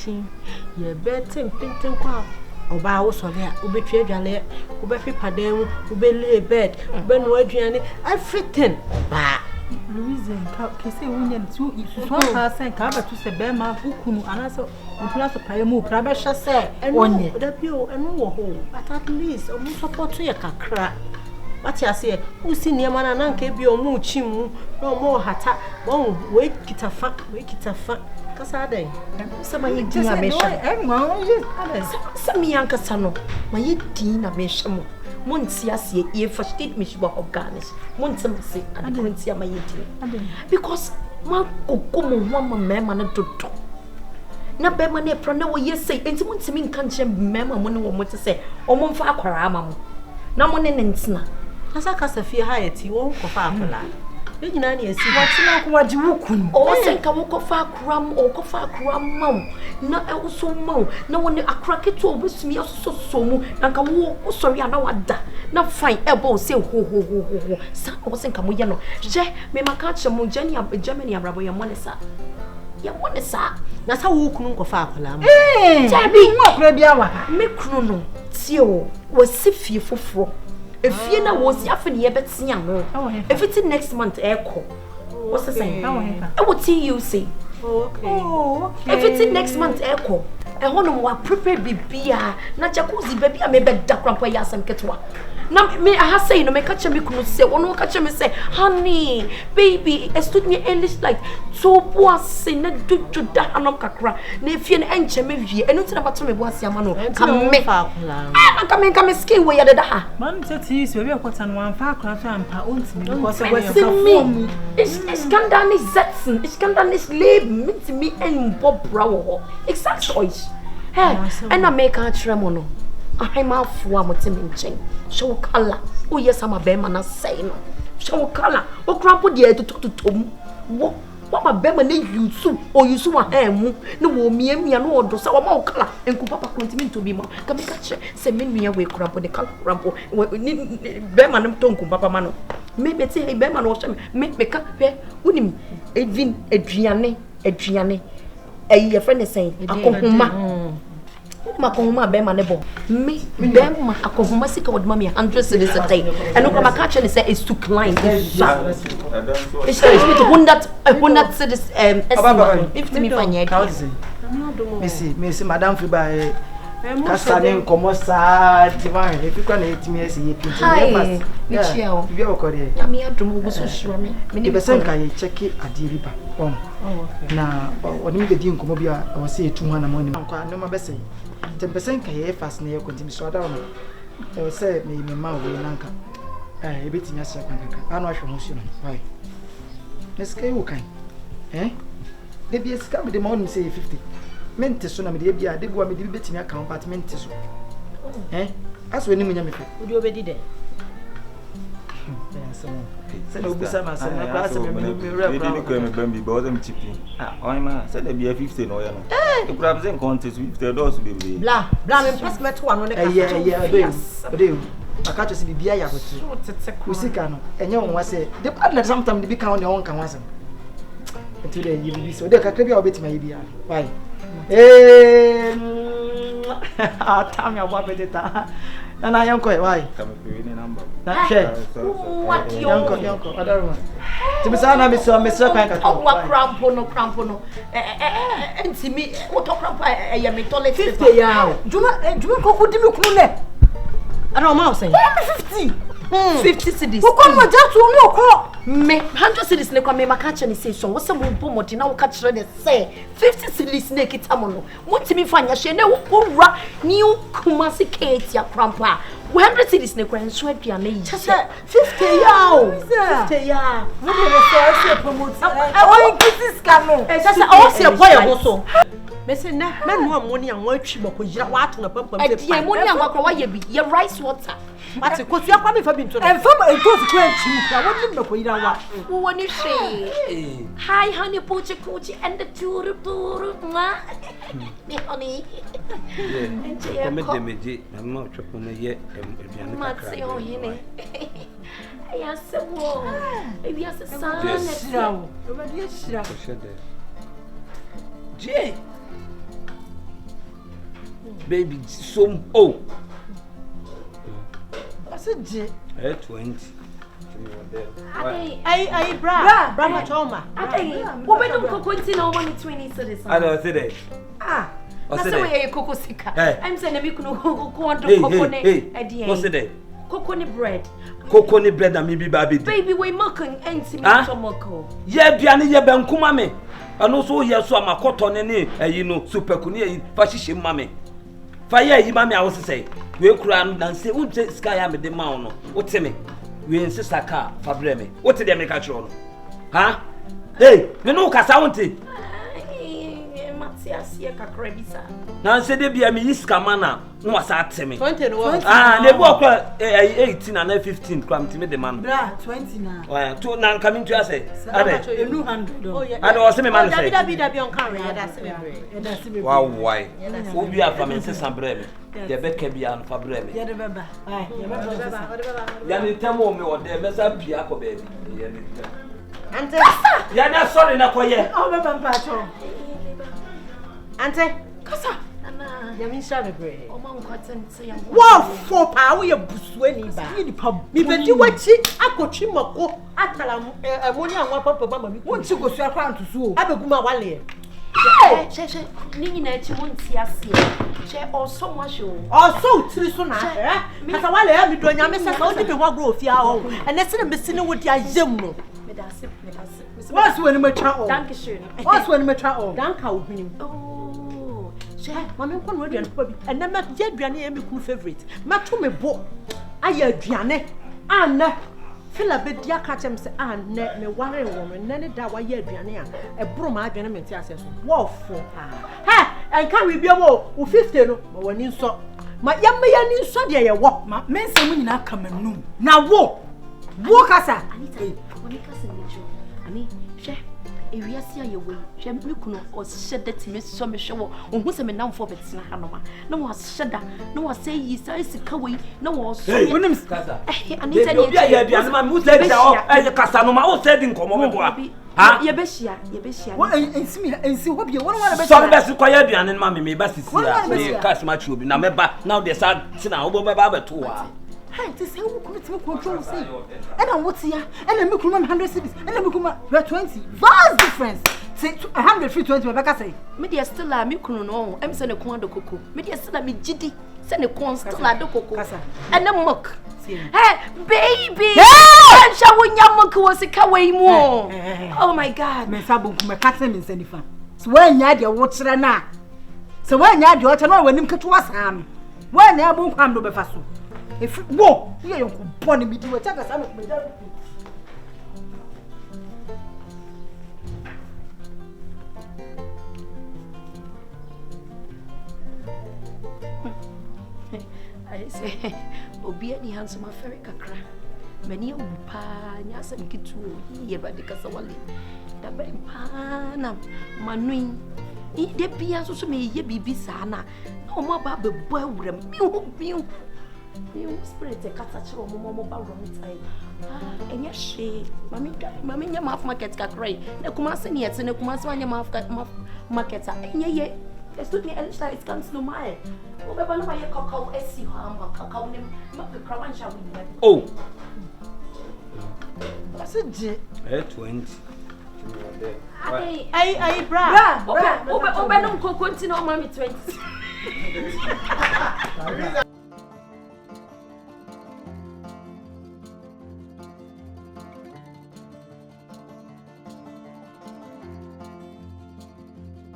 kitchen. Ye better painting qua. Oba wo so there, obe twa adwale, obe pepa dem, obe lay bed, obe no aduane, everything. Ba. Louisa, can say women too. If you want to say, Cabba to say, Bema, Ukunu, and also, plus a paymu, Prabasha say, and one the pure and no hole, but at least, or more support to your crack. But I say, who see near man and uncle be or more chim, no more hata, won't wake it a fat, Kasawale. Somebody dinner some young Casano, my dinner meshamo. Monsia see ye first did Miss Bob Garnish. Monsam say, I don't see my eating. Because my Okomo woman, mamma, to talk. Na bema ne prana wo yesi enti mo ntimi nkanche mema mo ne wo mo tse o mo mfa akwara ama mo na mo ne ntsina asa kasa fie ha yeti wo kofa akola e nyina ne esi watina ko waji wukun o senka wo kofa akram o kofa akram ma na e so ma na wo ne akra keto obusumi asoso mu na nka wo sori ana wada na fine ebo say ho sa wo senka mo ye no je me maka che mo Germany abrabo ye mo ne sa ya mo ne sa na sa wo kunu nkofa akola ma tabi mo akra bia wa me kunu no tie o wo sifie foforo efie na wo si afeni ye betia no if it's next month echo what's the saying e wo TUC okay if it's next month echo e hono wa prepare bibia na jacuzzi baby me be da krampo ya asem ketwa na me I say no me catch me kunu say wono catch me say honey baby stood me English like so boase na dudu da hanom kakra na efie na enche me wie enu tina bato me boase ama no kam me ka me skin we yada da ha man say ti so we akwata no wan fa akra so ampa ontimi because we see ich kann da nicht setzen ich kann da nicht leben mit mir en bob brawo exact euch hey and I make a tremono I'm out for what I'm saying. Show color. Oh, yes, I'm a bear man. I say no. Show color. Oh, crap, what to talk to Tom? What my bear man you soup or you saw a ham? No, me and no, do so more color and Papa continue to be more. Come catch send me away, crap on the color rampo. Bear man, don't come, Papa Mano. Maybe say a bear man or some make me cut there. Wouldn't him? Adriane. A friend is saying, Akoma. Makoma bema nebo me bema akoma sika wod mama 100 cedis a day and no come catch and say it's too klein it's to 100 cedis if me fanya Messi madam fi ba Kasane nkomo sa divan e fi kwa na etimi esi ye pinti me pass yeah bi o kore ya me adum ogu so shiro me e be sen ka ye check adiri ba na oni me di nkomo bi a o se etu ho na mo ni kwa no ma be sen 10% ka ye fast na ye continue so da no e say me ma we nanka e betimi ase kwa kaka anu ahwe ho si no why neska you kan de bi eska me de ma oni say 50 mente so na me de bia de bua me de betimi aka apartment so aso ni munya me fe odi obedi de se no busa ma se na class me rap ni ko me bambi ba o dem chipi ma se de bia 50 no ya no e kura be contest 50 dollars be bla me pass me to ano ne ka ode aka to se bibia ya kotu usika no enye won se de partner sometimes de bi kan on won kan wasem to the you be so de ka bia obeti ma bia why tell me about it. And I uncle, why? Come with the number. That share. What you uncle, I don't know. To be son, I'm Mr. Panka. Oh, what crampono. And see me, what a cramp I am a toilet 50 years. Do you go with the I don't know, say 50 cedis. Who come just to no me 100 cedis ne kwa me makacha ni say so wo se mo bomoti na wo ka kire ne say 50 cedis ne kitamono motimi fanya hye ne wo wura ni kumasi kate ya krampa 100 cedis ne kwa nso aduane yi 50 ya we dey say promote o increase scam sasa o se boy ho so Mese na menu amoni an wa twi bako yira wa ato na pampam se pa. Amoni an wa ye bi ye rice water. Mate ko tu akwa me fa bi nto. En fam en to ku an twi ka woni bako yira wa. Wo ni hwe. Hi honey puchi and the turu ma. Me honey. Yeah. Come de meje na ma otwepo na ye aduane kakra. Ma se o hine. Aya se wo. E bi ase sa na shira wo. O ba di shira. Ko shede. J. baby some oh. I said J. 20. Ay, bra, Choma. Woman, cocoa, no money 20 citizens. I don't say that. That's the way you cocoa sicker. I'm saying you can go on to coconut. What's it? Coconut bread. Coconut bread and maybe baby. Baby, we mucking and see tomoko. Yeah, Biani, yeah, Ben Kumame. And also, yes, so I'm a cotton and you know, super cunia, fashion mammy. Fire, you mammy, I was to say. We'll cram and say, who's the sky? I'm the mound. What's me? We insist a car for blame. What did they make a troll? Huh? Hey, you know, Kasawale. Now, said they be a minister manner. No, I said to me 20. They walk 18 and 15 come to me the man. 20 now. Why, 2 now coming to us. I was saying, man, wow, why? Who be up from Mrs. Ambreme? The Becca be on Fabreme. Yanni, tell me what they mess up, Piaco baby. Ante, you're not sorry, not quiet. Oh, Pacho. Ante, Kasa. Yamin Shadow. Oh, Mom, cotton, say, what for power you busweni ba? Me bet you what she akochimako atala ammonia and one papa mama. Won't you go to a crown to sue? Abeguma wale. She Nina, she won't see us here. She also much you. Also, Trisona, Kasawale, I'm doing your message. Only be one growth, and that's the missing with your Zimno. What's when you travel? Dankeschön. What's when you travel? Danka opening. Oh, she, Mamma, and then my dear Granny and my favorite. Matome bo. I hear Gianne. Anna. Filaman, dear Catchem, and me worry woman, none of that. Why, yeah, Gianne, a broom, I gentlemen, what for her? Ha! And can we be a war who 50 but when you saw my young man in Sadia, what my men say when not come and noon. Now, walk us. She, if you see your way, she will or shed that to me so much show, or who's a man for it's not Hanoma. No one shudder, no one say he's a coway, no one say, I need to be a man who said, Casanoma, who said in common. Ah, Yebesia, what and see what you want to some best quiet and mammy may best see cast my tube. Now there's a sinner over Baba too. Hey, this who commits me control say. And I what's here? And I make 100 cities, and I make 20. Vast difference. Say 120, Rebecca say. Media still a mikuno, I'm sending a condo cocoa. Media still a me jiddy, send a corn still a cocoa. And a muck. Hey, baby! I'm showing your muck was a coway more. Oh my God, my sabu, my cousin is any fun. So when you had your watch now. So when you had your water, when you cut was ham. When you won't come to the fasu. If whoa, you are born me to attack us. I say, Obi any handsome affair kakra. Many pa nyasa mkitu ye ba de Kasawale. Da ba pa na manui. I de bia so me ye bibi sa na. Na o ma ba be bo awura mi. You spirit a catch or mobile wrong time. And yes, she, Mammy, your mouth market got great. The Kumasan yet, and the Kumasan your mouth market. And yea, it's took me a little it comes no mile. Oh, but one of your cocoa, as you harm, cocoa, the crown shall we? Oh, I said J. 20. Ay, bra. Open cocoa, no, mammy 20.